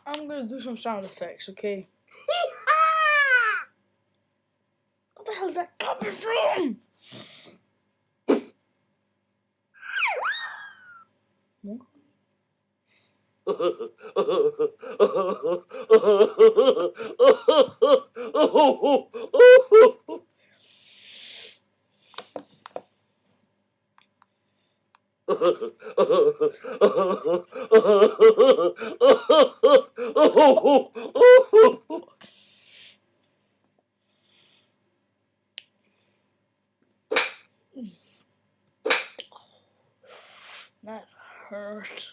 I'm gonna do some sound effects, okay? What the hell is that coming from? That hurt.